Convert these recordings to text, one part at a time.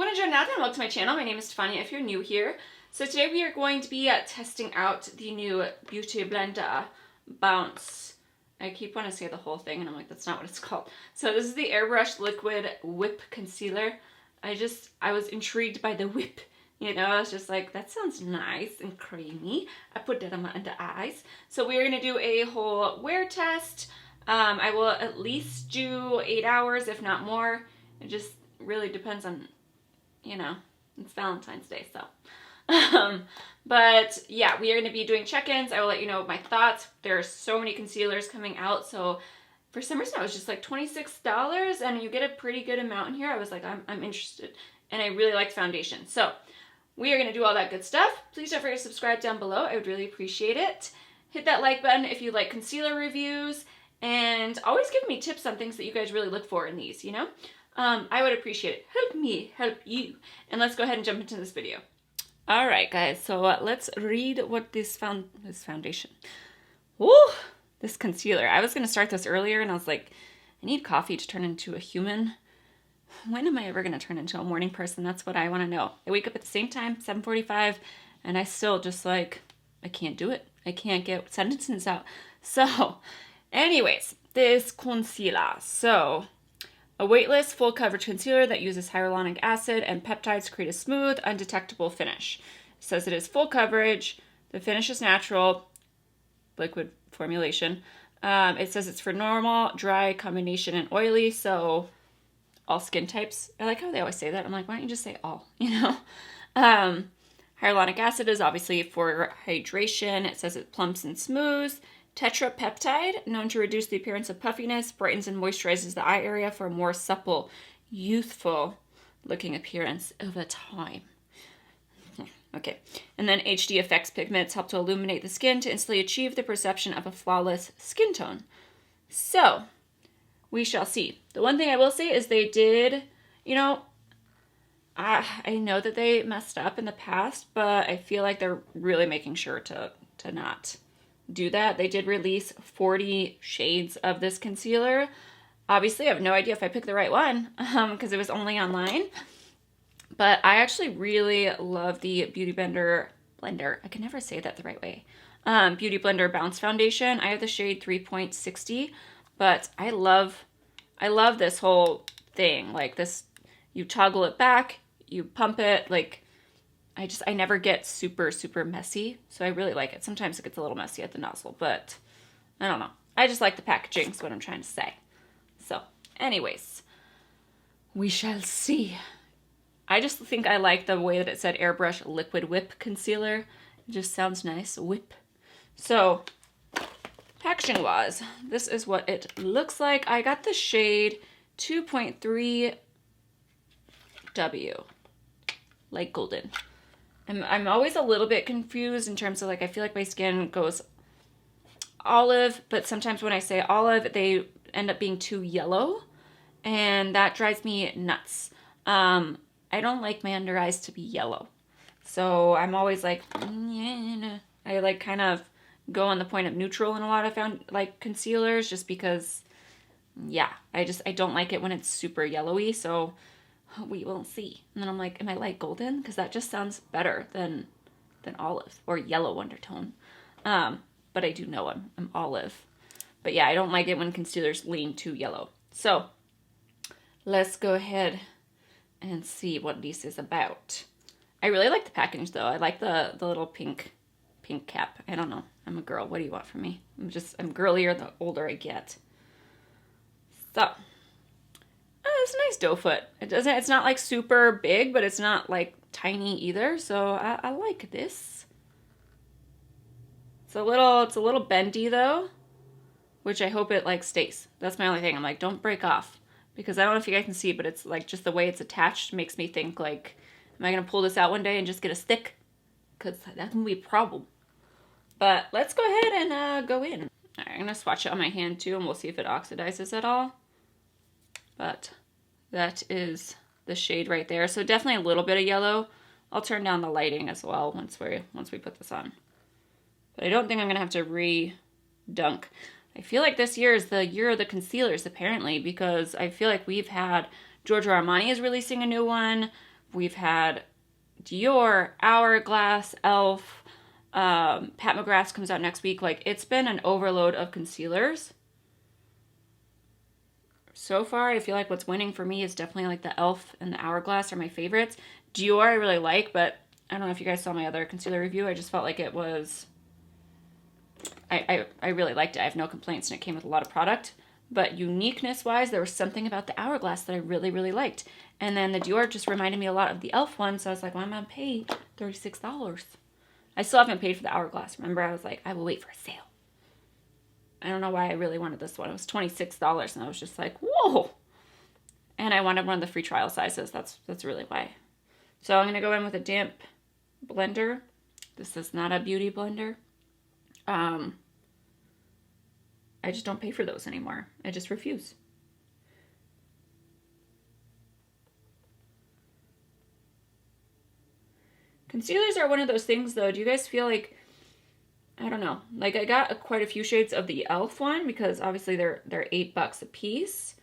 want to join out and welcome to my channel. My name is Stefania if you're new here. So today we are going to be testing out the new Beatuy Blender Bounce. I keep wanting to say the whole thing and I'm like, that's not what it's called. So this is the Airbrush Liquid Whip Concealer. I was intrigued by the whip. You know, I was just like, that sounds nice and creamy. I put that on my under eyes. So we are going to do a whole wear test. I will at least do 8 hours, if not more. It just really depends on, you know, it's Valentine's Day, so. But yeah, we are going to be doing check-ins. I will let you know my thoughts. There are so many concealers coming out, so for some reason I was just like $26 and you get a pretty good amount in here. I was like, I'm interested, and I really liked foundation. So we are going to do all that good stuff. Please don't forget to subscribe down below. I would really appreciate it. Hit that like button if you like concealer reviews, and always give me tips on things that you guys really look for in these, you know? I would appreciate it. Help me help you. And let's go ahead and jump into this video. All right, guys. So let's read what this foundation. Woo! This concealer. I was going to start this earlier, and I was like, I need coffee to turn into a human. When am I ever going to turn into a morning person? That's what I want to know. I wake up at the same time, 7:45, and I still just like, I can't do it. I can't get sentences out. So, anyways, this concealer. So, a weightless, full coverage concealer that uses hyaluronic acid and peptides to create a smooth, undetectable finish. It says it is full coverage. The finish is natural, liquid formulation. It says it's for normal, dry, combination, and oily. So all skin types. I like how they always say that. I'm like, why don't you just say all, you know? Hyaluronic acid is obviously for hydration. It says it plumps and smooths. Tetrapeptide, known to reduce the appearance of puffiness, brightens and moisturizes the eye area for a more supple, youthful looking appearance over time. Okay, and then HD Effects pigments help to illuminate the skin to instantly achieve the perception of a flawless skin tone. So, we shall see. The one thing I will say is they did, you know, I know that they messed up in the past, but I feel like they're really making sure to not do that. They did release 40 shades of this concealer. Obviously, I have no idea if I picked the right one because it was only online. But I actually really love the Beauty Blender. I can never say that the right way. Beauty Blender Bounce Foundation. I have the shade 3.60, but I love this whole thing. Like this, you toggle it back, you pump it, like I never get super, super messy, so I really like it. Sometimes it gets a little messy at the nozzle, but I don't know. I just like the packaging is what I'm trying to say. So, anyways, we shall see. I just think I like the way that it said Airbrush Liquid Whip Concealer. It just sounds nice, whip. So, packaging-wise, this is what it looks like. I got the shade 2.3W, light golden. I'm always a little bit confused in terms of like, I feel like my skin goes olive, but sometimes when I say olive, they end up being too yellow, and that drives me nuts. I don't like my under eyes to be yellow. So I'm always like, I like kind of go on the point of neutral in a lot of concealers just because, yeah, I don't like it when it's super yellowy. So we will see. And then I'm like, am I light golden? Because that just sounds better than olive or yellow undertone. But I do know I'm olive. But yeah, I don't like it when concealers lean too yellow. So let's go ahead and see what this is about. I really like the package though. I like the little pink cap. I don't know. I'm a girl. What do you want from me? I'm girlier the older I get. So it's a nice doe foot. It's not like super big, but it's not like tiny either. So I like this. It's a little bendy though, which I hope it like stays. That's my only thing. I'm like, don't break off, because I don't know if you guys can see, but it's like just the way it's attached makes me think like, am I going to pull this out one day and just get a stick? Because that can be a problem. But let's go ahead and go in. All right, I'm going to swatch it on my hand too, and we'll see if it oxidizes at all. But that is the shade right there. So definitely a little bit of yellow. I'll turn down the lighting as well once we put this on. But I don't think I'm going to have to re-dunk. I feel like this year is the year of the concealers, apparently, because I feel like we've had Giorgio Armani is releasing a new one. We've had Dior, Hourglass, e.l.f., Pat McGrath's comes out next week. Like, it's been an overload of concealers. So far, I feel like what's winning for me is definitely like the e.l.f. and the Hourglass are my favorites. Dior I really like, but I don't know if you guys saw my other concealer review. I just felt like it was... I really liked it. I have no complaints, and it came with a lot of product. But uniqueness-wise, there was something about the Hourglass that I really, really liked. And then the Dior just reminded me a lot of the e.l.f. one, so I was like, well, I'm going to pay $36. I still haven't paid for the Hourglass. Remember, I was like, I will wait for a sale. I don't know why I really wanted this one. It was $26, and I was just like, whoa! And I wanted one of the free trial sizes. That's really why. So I'm going to go in with a damp blender. This is not a beauty blender. I just don't pay for those anymore. I just refuse. Concealers are one of those things, though. Do you guys feel like, I don't know, like I got quite a few shades of the e.l.f. one because obviously they're $8 a piece.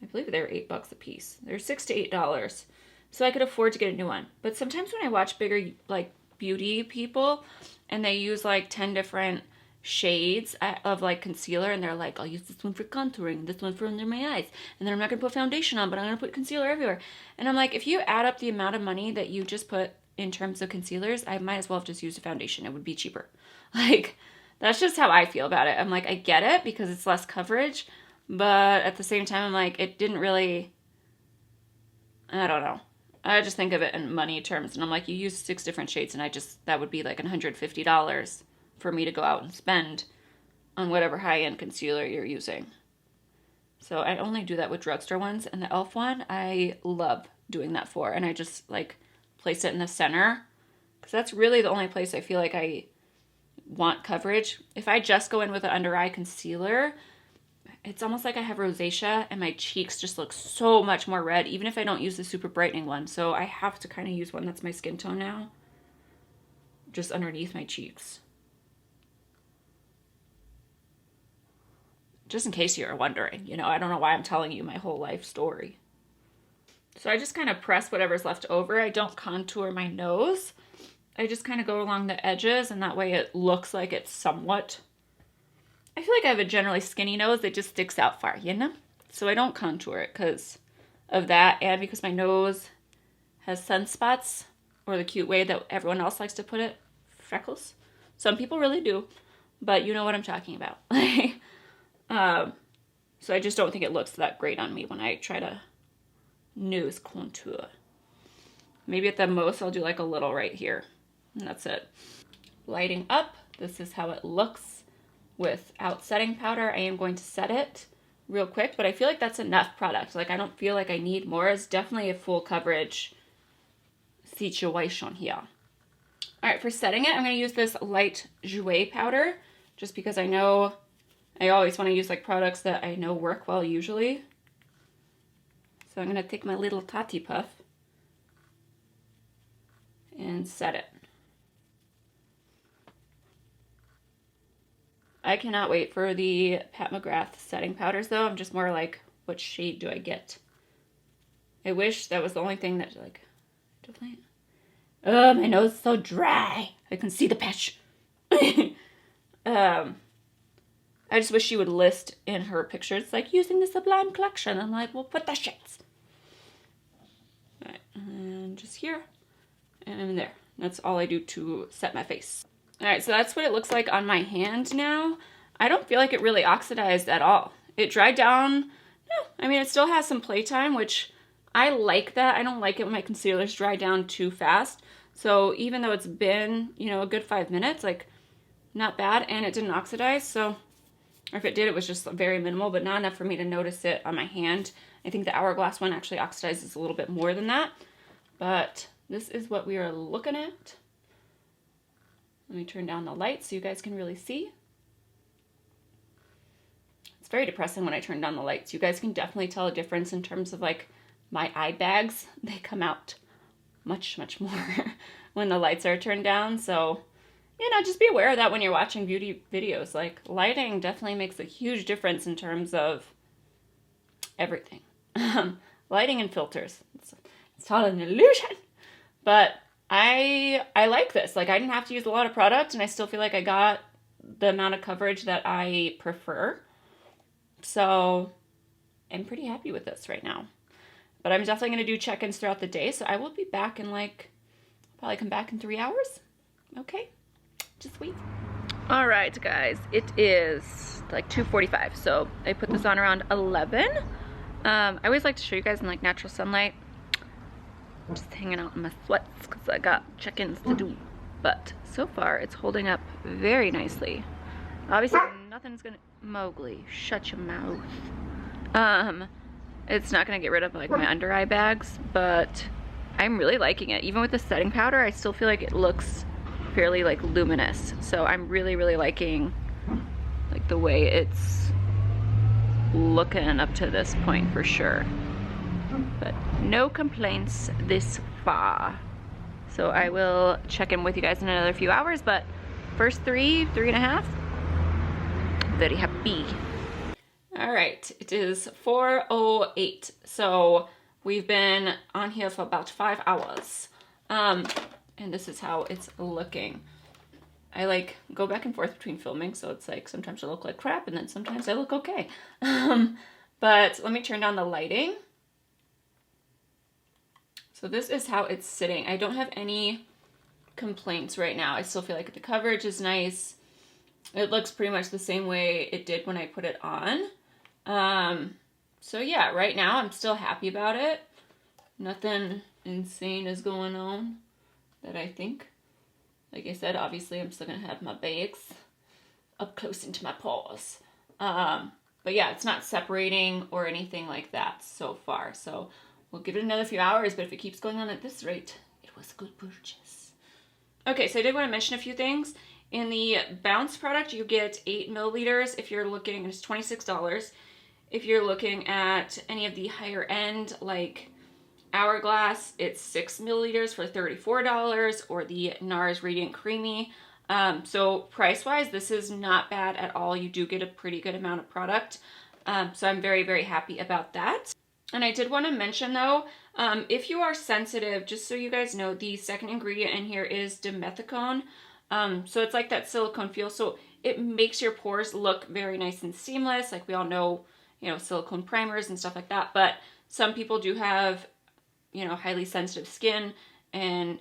I believe they're $8 a piece. They're $6 to $8. So I could afford to get a new one. But sometimes when I watch bigger like beauty people and they use like 10 different shades of like concealer and they're like, I'll use this one for contouring, this one for under my eyes, and then I'm not gonna put foundation on, but I'm gonna put concealer everywhere. And I'm like, if you add up the amount of money that you just put in terms of concealers, I might as well have just used a foundation. It would be cheaper. Like, that's just how I feel about it. I'm like, I get it because it's less coverage, but at the same time, I'm like, it didn't really, I don't know. I just think of it in money terms, and I'm like, you use 6 different shades, and that would be like $150 for me to go out and spend on whatever high-end concealer you're using. So I only do that with drugstore ones, and the e.l.f. one, I love doing that for, and I just like place it in the center, because that's really the only place I feel like I want coverage. If I just go in with an under-eye concealer, it's almost like I have rosacea, and my cheeks just look so much more red, even if I don't use the super brightening one. So I have to kind of use one that's my skin tone now, just underneath my cheeks. Just in case you're wondering, you know, I don't know why I'm telling you my whole life story. So I just kind of press whatever's left over. I don't contour my nose. I just kind of go along the edges, and that way it looks like it's somewhat... I feel like I have a generally skinny nose that just sticks out far, you know? So I don't contour it because of that, and because my nose has sunspots, or the cute way that everyone else likes to put it, freckles. Some people really do, but you know what I'm talking about. So I just don't think it looks that great on me when I try to nose contour. Maybe at the most I'll do like a little right here, and that's it. Lighting up, this is how it looks without setting powder. I am going to set it real quick, but I feel like that's enough product. Like, I don't feel like I need more. It's definitely a full coverage situation here. All right, for setting it, I'm going to use this light jouet powder just because I know I always want to use like products that I know work well usually. So I'm going to take my little Tati Puff and set it. I cannot wait for the Pat McGrath setting powders though. I'm just more like, what shade do I get? I wish that was the only thing that like, definitely. Oh, my nose is so dry. I can see the patch. I just wish she would list in her pictures, like, using the Sublime Collection. I'm like, well, put the shades. All right, and just here and there. That's all I do to set my face. All right, so that's what it looks like on my hand now. I don't feel like it really oxidized at all. It dried down. No, I mean, it still has some playtime, which I like that. I don't like it when my concealers dry down too fast. So even though it's been, you know, a good 5 minutes, like, not bad, and it didn't oxidize, so... Or if it did, it was just very minimal, but not enough for me to notice it on my hand. I think the Hourglass one actually oxidizes a little bit more than that. But this is what we are looking at. Let me turn down the light so you guys can really see. It's very depressing when I turn down the lights. You guys can definitely tell a difference in terms of like my eye bags. They come out much, much more when the lights are turned down. So... you know, just be aware of that when you're watching beauty videos. Like, lighting definitely makes a huge difference in terms of everything. Lighting and filters. It's It's all an illusion. But I like this. Like, I didn't have to use a lot of product, and I still feel like I got the amount of coverage that I prefer. So I'm pretty happy with this right now. But I'm definitely going to do check-ins throughout the day, so I will be back in like, probably come back in 3 hours. Okay, just wait. All right, guys, it is like 2:45, so I put this on around 11. I always like to show you guys in like natural sunlight. I'm just hanging out in my sweats because I got check-ins to do. But so far, it's holding up very nicely. Obviously, nothing's gonna... Mowgli, shut your mouth. It's not gonna get rid of like my under eye bags, but I'm really liking it. Even with the setting powder, I still feel like it looks fairly like luminous. So I'm really, really liking like the way it's looking up to this point for sure. But no complaints this far. So I will check in with you guys in another few hours, but first 3.5, very happy. All right, it is 4:08. So we've been on here for about 5 hours. And this is how it's looking. I like go back and forth between filming, so it's like sometimes I look like crap and then sometimes I look okay. But let me turn down the lighting. So this is how it's sitting. I don't have any complaints right now. I still feel like the coverage is nice. It looks pretty much the same way it did when I put it on. So yeah, right now I'm still happy about it. Nothing insane is going on that I think. Like I said, obviously I'm still gonna have my bags up close into my paws. But yeah, it's not separating or anything like that so far. So we'll give it another few hours, but if it keeps going on at this rate, it was a good purchase. Okay, so I did want to mention a few things. In the Bounce product, you get 8 milliliters if you're looking, it's $26. If you're looking at any of the higher end, like Hourglass, it's 6 milliliters for $34, or the NARS Radiant Creamy. So price-wise, this is not bad at all. You do get a pretty good amount of product. So I'm very, very happy about that. And I did want to mention though, if you are sensitive, just so you guys know, the second ingredient in here is dimethicone. So it's like that silicone feel. So it makes your pores look very nice and seamless. Like we all know, you know, silicone primers and stuff like that. But some people do have, you know, highly sensitive skin. And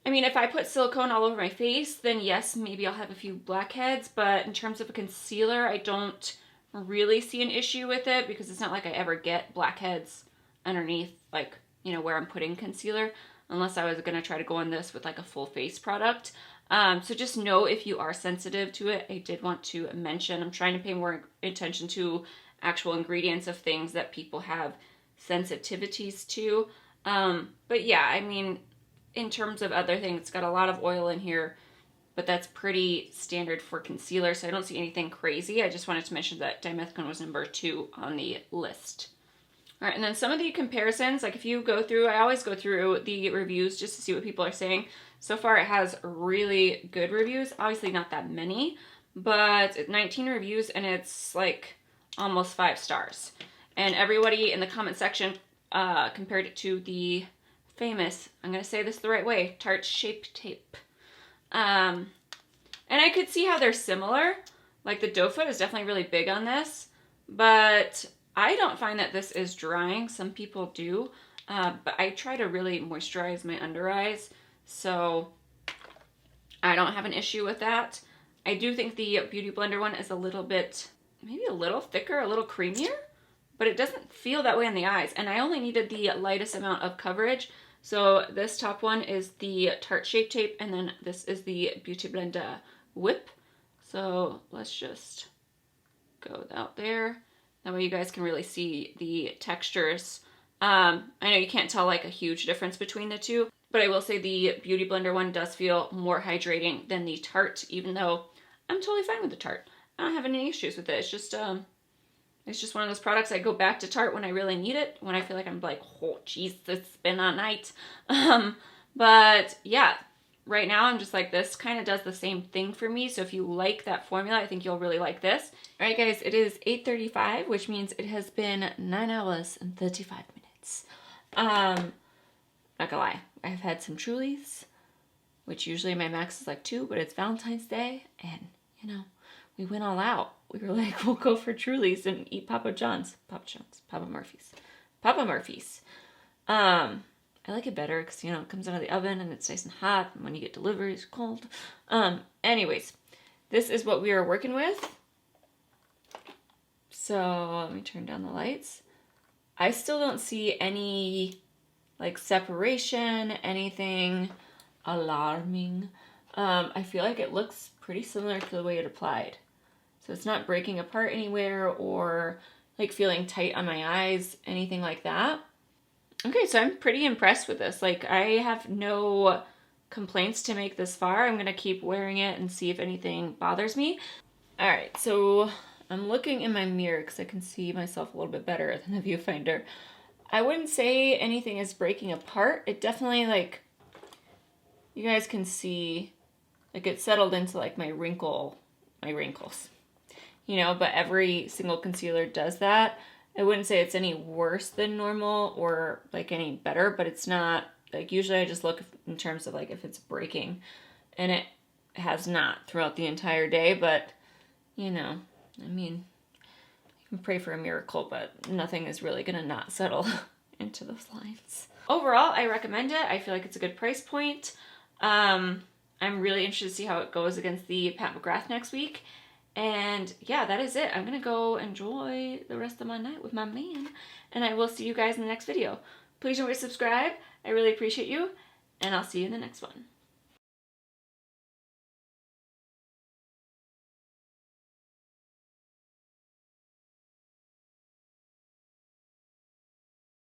I mean, if I put silicone all over my face, then yes, maybe I'll have a few blackheads. But in terms of a concealer, I don't really see an issue with it because it's not like I ever get blackheads underneath, like, you know, where I'm putting concealer, unless I was going to try to go on this with like a full face product. So just know if you are sensitive to it. I did want to mention, I'm trying to pay more attention to actual ingredients of things that people have sensitivities to. But yeah, I mean, in terms of other things, it's got a lot of oil in here, but that's pretty standard for concealer, so I don't see anything crazy. I just wanted to mention that dimethicone was number 2 on the list. All right, and then some of the comparisons, like if you go through, I always go through the reviews just to see what people are saying. So far it has really good reviews, obviously not that many, but 19 reviews and it's like almost 5 stars. And everybody in the comment section compared it to the famous, I'm going to say this the right way, Tarte Shape Tape. And I could see how they're similar. Like the doe foot is definitely really big on this, but I don't find that this is drying. Some people do, but I try to really moisturize my under eyes, so I don't have an issue with that. I do think the Beauty Blender one is a little bit, maybe a little thicker, a little creamier, but it doesn't feel that way on the eyes. And I only needed the lightest amount of coverage. So this top one is the Tarte Shape Tape, and then this is the Beauty Blender Whip. So let's just go out there. That way you guys can really see the textures. I know you can't tell like a huge difference between the two, but I will say the Beauty Blender one does feel more hydrating than the Tarte, even though I'm totally fine with the Tarte. I don't have any issues with it. It's just one of those products I go back to Tarte when I really need it, when I feel like I'm like, oh jeez, it's been a night. But yeah, right now I'm just like, this kind of does the same thing for me. So if you like that formula, I think you'll really like this. All right guys, it is 8:35, which means it has been 9 hours and 35 minutes. not gonna lie, I've had some Trulies, which usually my max is like 2, but it's Valentine's Day, and you know, we went all out. We were like, we'll go for Trulies and eat Papa Murphy's. I like it better because, you know, it comes out of the oven and it's nice and hot, and when you get delivery, it's cold. Anyways, this is what we are working with. So let me turn down the lights. I still don't see any like separation, anything alarming. I feel like it looks pretty similar to the way it applied. So it's not breaking apart anywhere or like feeling tight on my eyes, anything like that. Okay, so I'm pretty impressed with this. Like, I have no complaints to make this far. I'm gonna keep wearing it and see if anything bothers me. All right, so I'm looking in my mirror because I can see myself a little bit better than the viewfinder. I wouldn't say anything is breaking apart. It definitely, like, you guys can see, like, it settled into like my wrinkles, you know, but every single concealer does that. I wouldn't say it's any worse than normal or like any better, but it's not, like, usually I just look in terms of like if it's breaking, and it has not throughout the entire day. But you know, I mean, you can pray for a miracle, but nothing is really gonna not settle into those lines. Overall, I recommend it. I feel like it's a good price point. I'm really interested to see how it goes against the Pat McGrath next week. And yeah, that is it. I'm gonna go enjoy the rest of my night with my man, and I will see you guys in the next video. Please don't forget to subscribe. I really appreciate you, and I'll see you in the next one.